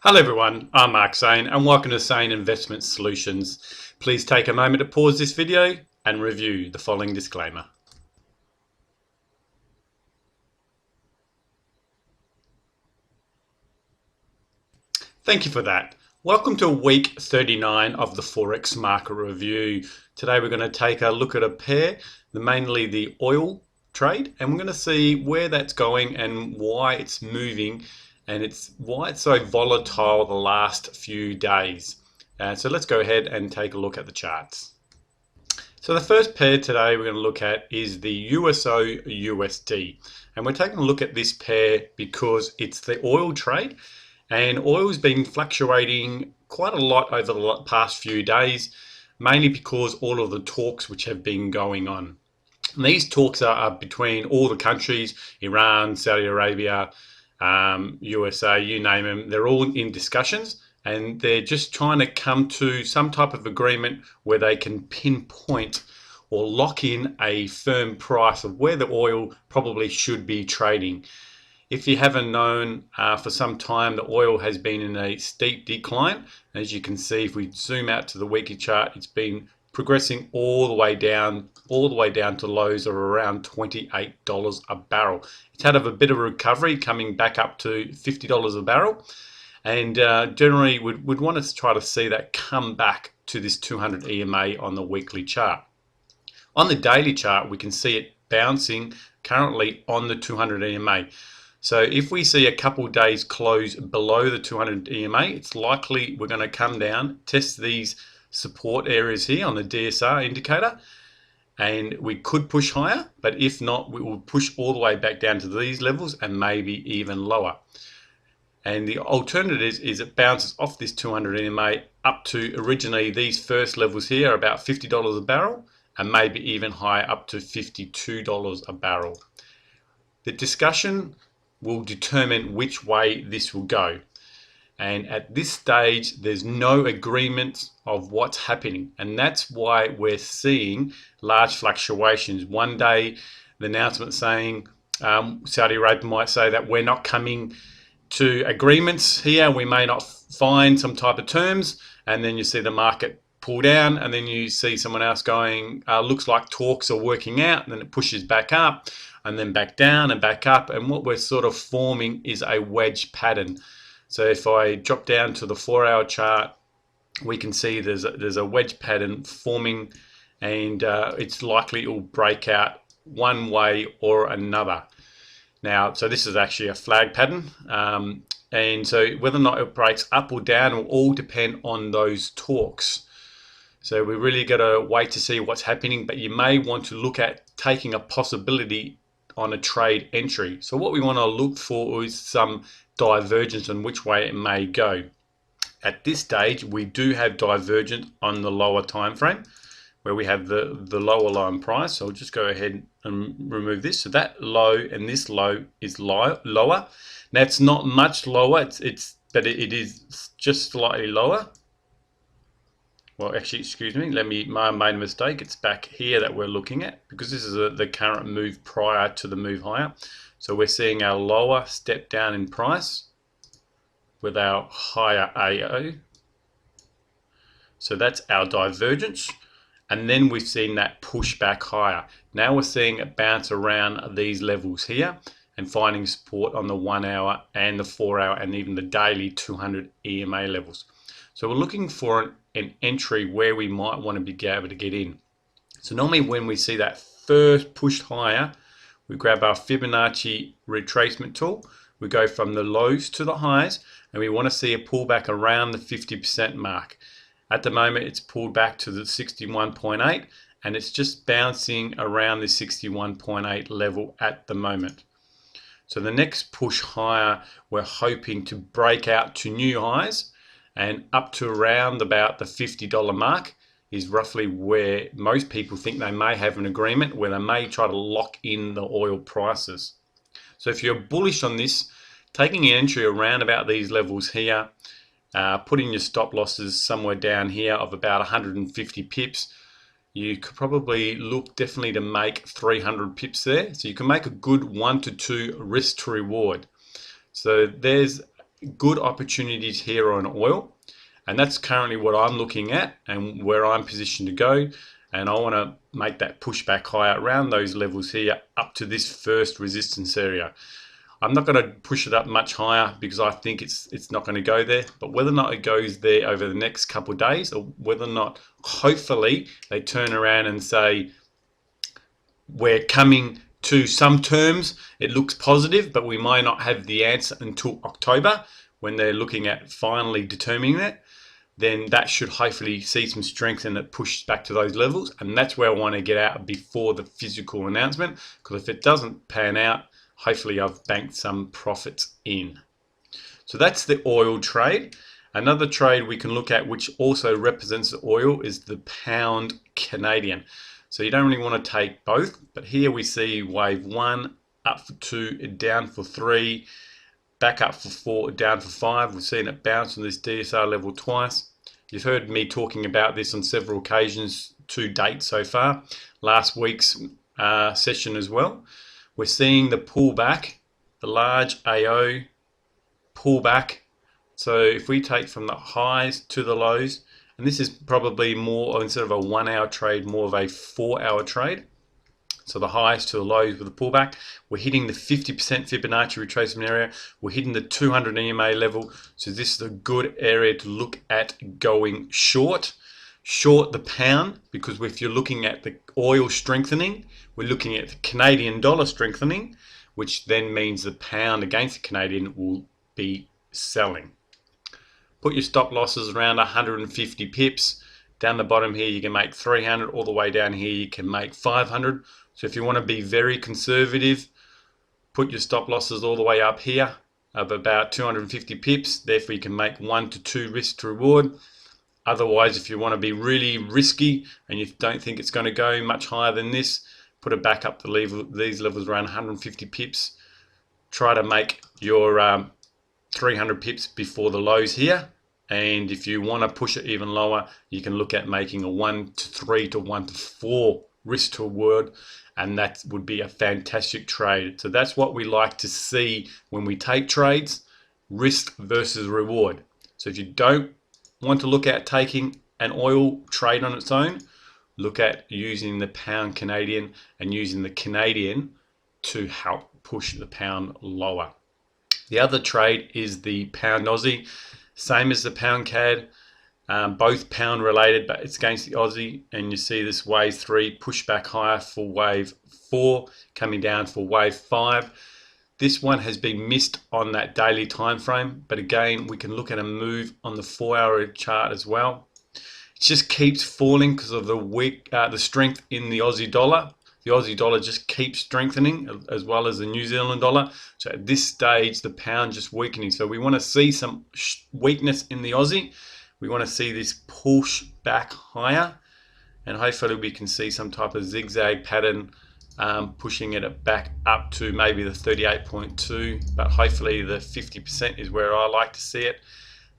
Hello everyone, I'm Mark Sane and welcome to Sane Investment Solutions. Please take a moment to pause this video and review the following disclaimer. Thank you for that. Welcome to week 39 of the Forex market review. Today we're going to take a look at a pair, mainly the oil trade, and we're going to see where that's going and why it's moving and why it's so volatile the last few days. So let's go ahead and take a look at the charts. So the first pair today we're going to look at is the USO USD, and we're taking a look at this pair because it's the oil trade, and oil's been fluctuating quite a lot over the past few days, mainly because all of the talks which have been going on. And these talks are between all the countries, Iran, Saudi Arabia, USA, you name them. They're all in discussions, and they're just trying to come to some type of agreement where they can pinpoint or lock in a firm price of where the oil probably should be trading. If you haven't known, for some time the oil has been in a steep decline. As you can see, if we zoom out to the weekly chart, it's been progressing all the way down to lows of around $28 a barrel. It's had a bit of a recovery, coming back up to $50 a barrel, and generally we'd want to try to see that come back to this 200 EMA on the weekly chart. On the daily chart, we can see it bouncing currently on the 200 EMA. So if we see a couple of days close below the 200 EMA, it's likely we're going to come down, test these support areas here on the DSR indicator, and we could push higher, but if not, we will push all the way back down to these levels and maybe even lower. And the alternative is it bounces off this 200 EMA up to originally these first levels here, about $50 a barrel, and maybe even higher up to $52 a barrel. The discussion will determine which way this will go. And at this stage, there's no agreement of what's happening. And that's why we're seeing large fluctuations. One day, the announcement saying Saudi Arabia might say that we're not coming to agreements here. We may not find some type of terms. And then you see the market pull down. And then you see someone else going, looks like talks are working out. And then it pushes back up and then back down and back up. And what we're sort of forming is a wedge pattern. So if I drop down to the 4-hour chart, we can see there's a wedge pattern forming, and it's likely it will break out one way or another. Now, so this is actually a flag pattern, and so whether or not it breaks up or down will all depend on those talks. So we really got to wait to see what's happening, but you may want to look at taking a possibility on a trade entry. So what we want to look for is some divergence on which way it may go. At this stage, we do have divergence on the lower time frame, where we have the lower line price. So I'll just go ahead and remove this. So that low and this low is lower. Now it's not much lower, but it is just slightly lower. Well, actually, excuse me, I made a mistake. It's back here that we're looking at, because this is the current move prior to the move higher. So we're seeing our lower step down in price with our higher AO. So that's our divergence. And then we've seen that push back higher. Now we're seeing it bounce around these levels here and finding support on the 1 hour and the 4 hour and even the daily 200 EMA levels. So we're looking for an entry where we might want to be able to get in. So normally when we see that first push higher, we grab our Fibonacci retracement tool, we go from the lows to the highs, and we want to see a pullback around the 50% mark. At the moment, it's pulled back to the 61.8, and it's just bouncing around the 61.8 level at the moment. So the next push higher, we're hoping to break out to new highs, and up to around about the $50 mark is roughly where most people think they may have an agreement, where they may try to lock in the oil prices. So if you're bullish on this, taking an entry around about these levels here, putting your stop losses somewhere down here of about 150 pips, you could probably look definitely to make 300 pips there. So you can make a good 1 to 2 risk to reward. So there's good opportunities here on oil, and that's currently what I'm looking at and where I'm positioned to go. And I want to make that pushback higher around those levels here up to this first resistance area. I'm not going to push it up much higher because I think it's not going to go there. But whether or not it goes there over the next couple of days, or whether or not hopefully they turn around and say we're coming to some terms, it looks positive, but we might not have the answer until October when they're looking at finally determining that, then that should hopefully see some strength and it pushes back to those levels. And that's where I want to get out before the physical announcement, because if it doesn't pan out, hopefully I've banked some profits in. So that's the oil trade. Another trade we can look at, which also represents the oil, is the pound Canadian. So you don't really want to take both, but here we see wave 1, up for 2, down for 3, back up for 4, down for 5. We've seen it bounce on this DSR level twice. You've heard me talking about this on several occasions to date so far. Last week's session as well. We're seeing the pullback, the large AO pullback. So if we take from the highs to the lows, and this is probably more, instead of a 1 hour trade, more of a 4 hour trade. So the highs to the lows with the pullback. We're hitting the 50% Fibonacci retracement area. We're hitting the 200 EMA level. So this is a good area to look at going short. Short the pound, because if you're looking at the oil strengthening, we're looking at the Canadian dollar strengthening, which then means the pound against the Canadian will be selling. Put your stop losses around 150 pips. Down the bottom here you can make 300, all the way down here you can make 500. So if you want to be very conservative, put your stop losses all the way up here of about 250 pips. Therefore you can make 1 to 2 risk to reward. Otherwise, if you want to be really risky and you don't think it's going to go much higher than this, put it back up to these levels around 150 pips. Try to make your 300 pips before the lows here. And if you want to push it even lower, you can look at making a 1 to 3 to 1 to 4 risk to reward, and that would be a fantastic trade. So that's what we like to see when we take trades, risk versus reward. So if you don't want to look at taking an oil trade on its own, look at using the pound Canadian and using the Canadian to help push the pound lower. The other trade is the pound Aussie. Same as the pound CAD, both pound related, but it's against the Aussie. And you see this wave 3 push back higher for wave 4, coming down for wave 5. This one has been missed on that daily time frame, but again we can look at a move on the 4 hour chart as well. It just keeps falling because of the strength in the Aussie dollar. The Aussie dollar just keeps strengthening, as well as the New Zealand dollar. So at this stage, the pound just weakening. So we want to see some weakness in the Aussie. We want to see this push back higher. And hopefully we can see some type of zigzag pattern pushing it back up to maybe the 38.2. But hopefully the 50% is where I like to see it.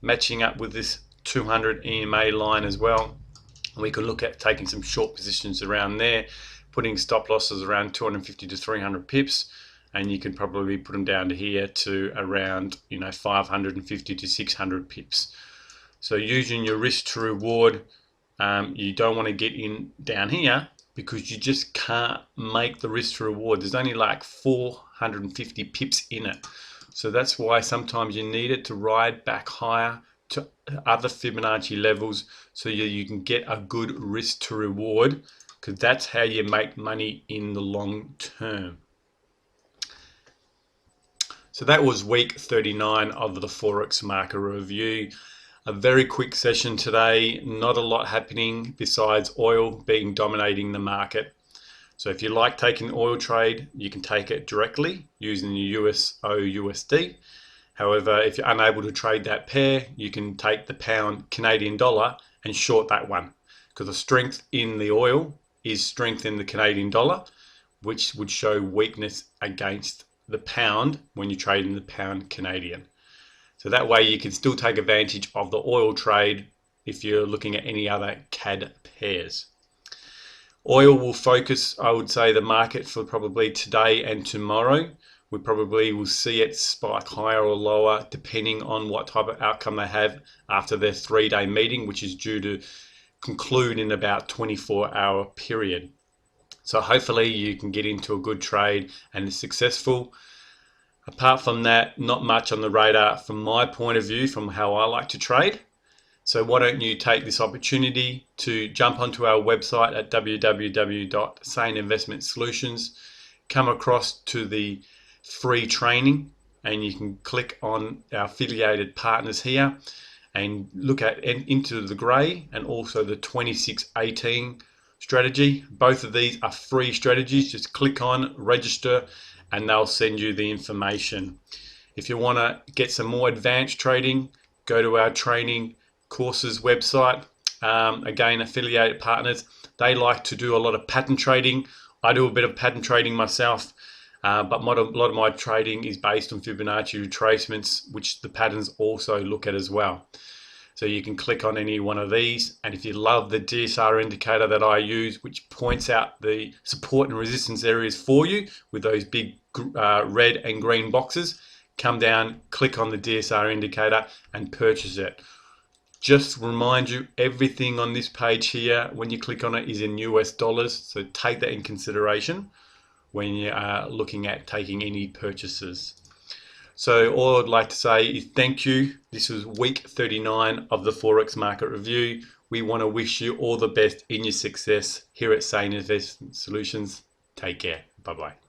Matching up with this 200 EMA line as well. And we can look at taking some short positions around there, putting stop losses around 250 to 300 pips, and you can probably put them down to here to around 550 to 600 pips. So using your risk to reward, you don't want to get in down here because you just can't make the risk to reward. There's only like 450 pips in it. So that's why sometimes you need it to ride back higher to other Fibonacci levels so you can get a good risk to reward, because that's how you make money in the long term. So that was week 39 of the Forex market review. A very quick session today, not a lot happening besides oil being dominating the market. So if you like taking the oil trade, you can take it directly using the USO USD. However, if you're unable to trade that pair, you can take the pound Canadian dollar and short that one, because the strength in the oil is strength in the Canadian dollar, which would show weakness against the pound when you trade in the pound Canadian. So that way you can still take advantage of the oil trade if you're looking at any other CAD pairs. Oil will focus, I would say, the market for probably today and tomorrow. We probably will see it spike higher or lower depending on what type of outcome they have after their 3-day meeting, which is due to conclude in about 24-hour period. So hopefully you can get into a good trade and it's successful. Apart from that, not much on the radar from my point of view, from how I like to trade. So why don't you take this opportunity to jump onto our website at www.saneinvestmentsolutions, come across to the free training, and you can click on our affiliated partners here and look at into the grey and also the 2618 strategy. Both of these are free strategies. Just click on register and they'll send you the information. If you want to get some more advanced trading, go to our training courses website. Again, affiliated partners, they like to do a lot of pattern trading. I do a bit of pattern trading myself, but a lot of my trading is based on Fibonacci retracements, which the patterns also look at as well. So you can click on any one of these, and if you love the DSR indicator that I use, which points out the support and resistance areas for you with those big red and green boxes, come down, click on the DSR indicator and purchase it. Just remind you, everything on this page here, when you click on it, is in US dollars, so take that in consideration when you are looking at taking any purchases. So all I'd like to say is thank you. This was week 39 of the Forex Market Review. We want to wish you all the best in your success here at Sane Investment Solutions. Take care. Bye-bye.